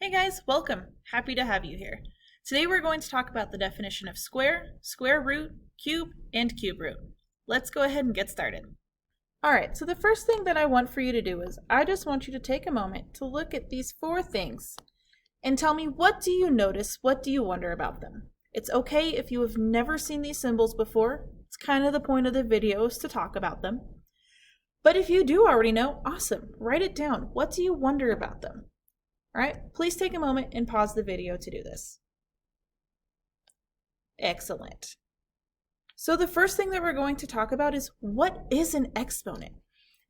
Hey guys, welcome. Happy to have you here. Today we're going to talk about the definition of square, square root, cube, and cube root. Let's go ahead and get started. Alright, so the first thing that I want for you to do is I just want you to take a moment to look at these four things and tell me, what do you notice, what do you wonder about them? It's okay if you have never seen these symbols before. It's kind of the point of the video is to talk about them. But if you do already know, awesome. Write it down. What do you wonder about them? All right, please take a moment and pause the video to do this. Excellent. So the first thing that we're going to talk about is, what is an exponent?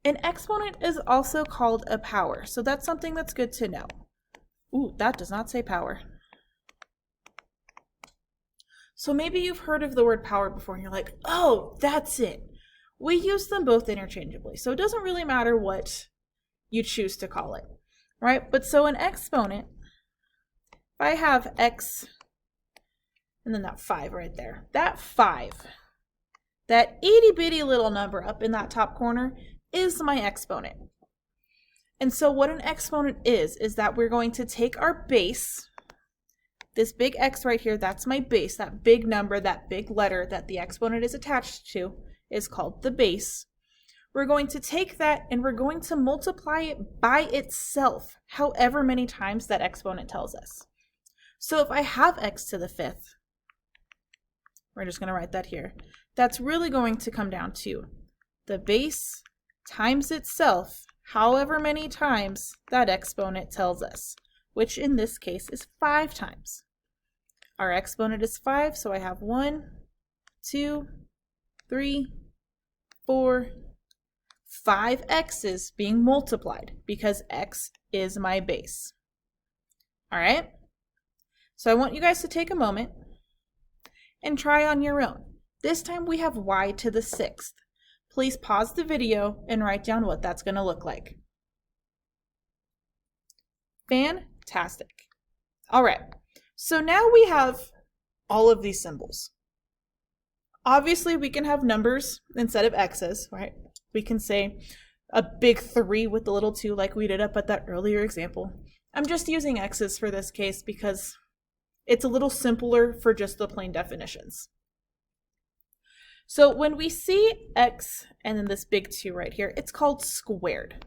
An exponent is also called a power, so that's something that's good to know. Ooh, that does not say power. So maybe you've heard of the word power before and you're like, oh, that's it. We use them both interchangeably, so it doesn't really matter what you choose to call it. Right, but so an exponent, if I have x and then that 5 right there, that 5, that itty bitty little number up in that top corner is my exponent. And so what an exponent is that we're going to take our base, this big X right here, that's my base, that big number, that big letter that the exponent is attached to is called the base. We're going to take that and we're going to multiply it by itself, however many times that exponent tells us. So if I have x to the 5th, we're just going to write that here. That's really going to come down to the base times itself, however many times that exponent tells us, which in this case is 5 times. Our exponent is 5, so I have 1, 2, 3, 4, 5 x's being multiplied because x is my base. All right? So I want you guys to take a moment and try on your own. This time we have y to the 6th. Please pause the video and write down what that's going to look like. Fantastic. All right. So now we have all of these symbols. Obviously, we can have numbers instead of x's, right? We can say a big 3 with the little 2 like we did up at that earlier example. I'm just using x's for this case because it's a little simpler for just the plain definitions. So when we see x and then this big 2 right here, it's called squared.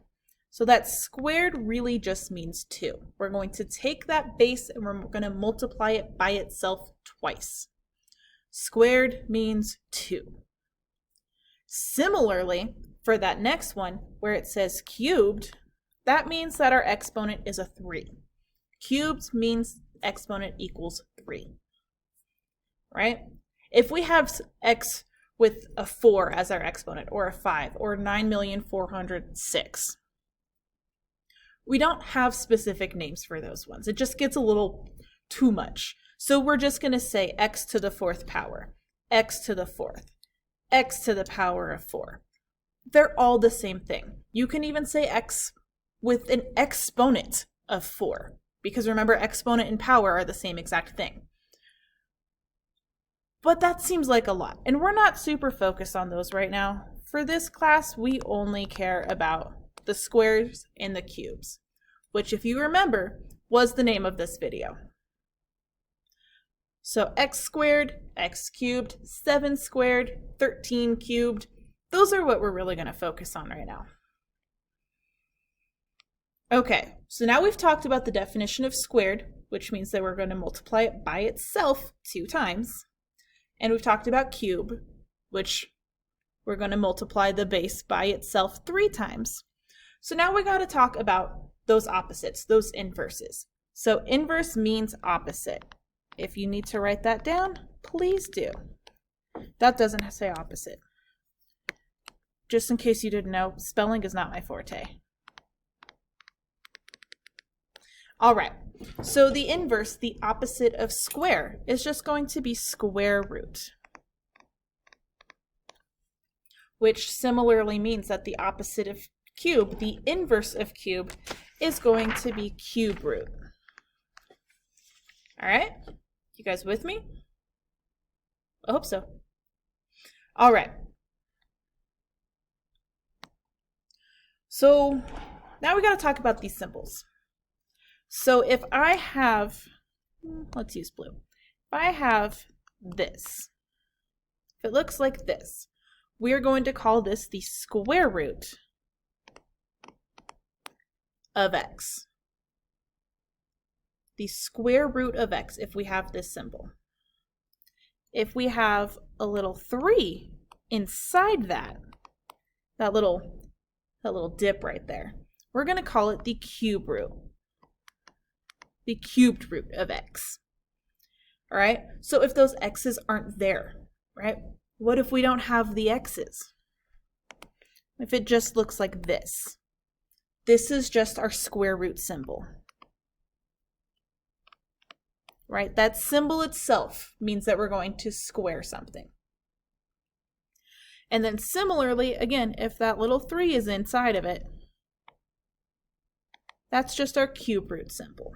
So that squared really just means 2. We're going to take that base and we're going to multiply it by itself twice. Squared means 2. Similarly, for that next one, where it says cubed, that means that our exponent is a 3. Cubed means exponent equals 3, right? If we have x with a 4 as our exponent, or a 5, or 9,406,000, we don't have specific names for those ones. It just gets a little too much. So we're just going to say x to the 4th power, x to the 4th, x to the power of 4. They're all the same thing. You can even say x with an exponent of 4, because remember, exponent and power are the same exact thing. But that seems like a lot, and we're not super focused on those right now. For this class, we only care about the squares and the cubes, which, if you remember, was the name of this video. So x squared, x cubed, 7 squared, 13 cubed, those are what we're really going to focus on right now. Okay, so now we've talked about the definition of squared, which means that we're going to multiply it by itself 2 times. And we've talked about cube, which we're going to multiply the base by itself 3 times. So now we got to talk about those opposites, those inverses. So inverse means opposite. If you need to write that down, please do. That doesn't say opposite. Just in case you didn't know, spelling is not my forte. All right, so the inverse, the opposite of square, is just going to be square root, which similarly means that the opposite of cube, the inverse of cube, is going to be cube root. All right, you guys with me? I hope so. All right. So now we got to talk about these symbols. So if I have, let's use blue. If I have this, if it looks like this, we are going to call this the square root of x. The square root of x if we have this symbol. If we have a little 3 inside that little dip right there, we're going to call it the cube root. The cubed root of x. All right? So if those x's aren't there, right? What if we don't have the x's? If it just looks like this? This is just our square root symbol. Right? That symbol itself means that we're going to square something. And then similarly, again, if that little 3 is inside of it, that's just our cube root symbol.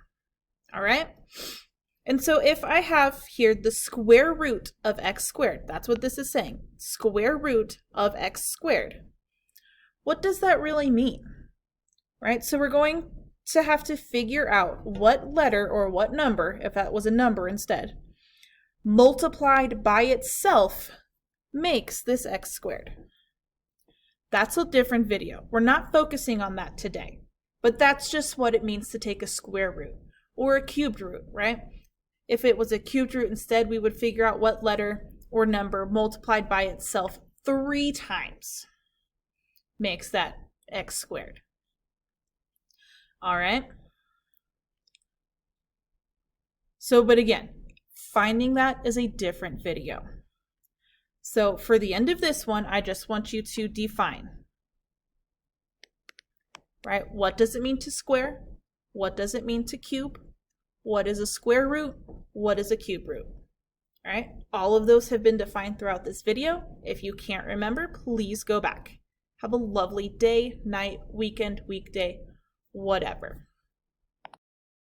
All right? And so if I have here the square root of x squared, that's what this is saying, square root of x squared. What does that really mean? Right? So we're going to have to figure out what letter or what number, if that was a number instead, multiplied by itself makes this x squared. That's a different video. We're not focusing on that today, but that's just what it means to take a square root or a cubed root, right? If it was a cubed root instead, we would figure out what letter or number multiplied by itself 3 times makes that x squared. All right. So, but again, finding that is a different video. So for the end of this one, I just want you to define, right? What does it mean to square? What does it mean to cube? What is a square root? What is a cube root? All right. All of those have been defined throughout this video. If you can't remember, please go back. Have a lovely day, night, weekend, weekday, whatever.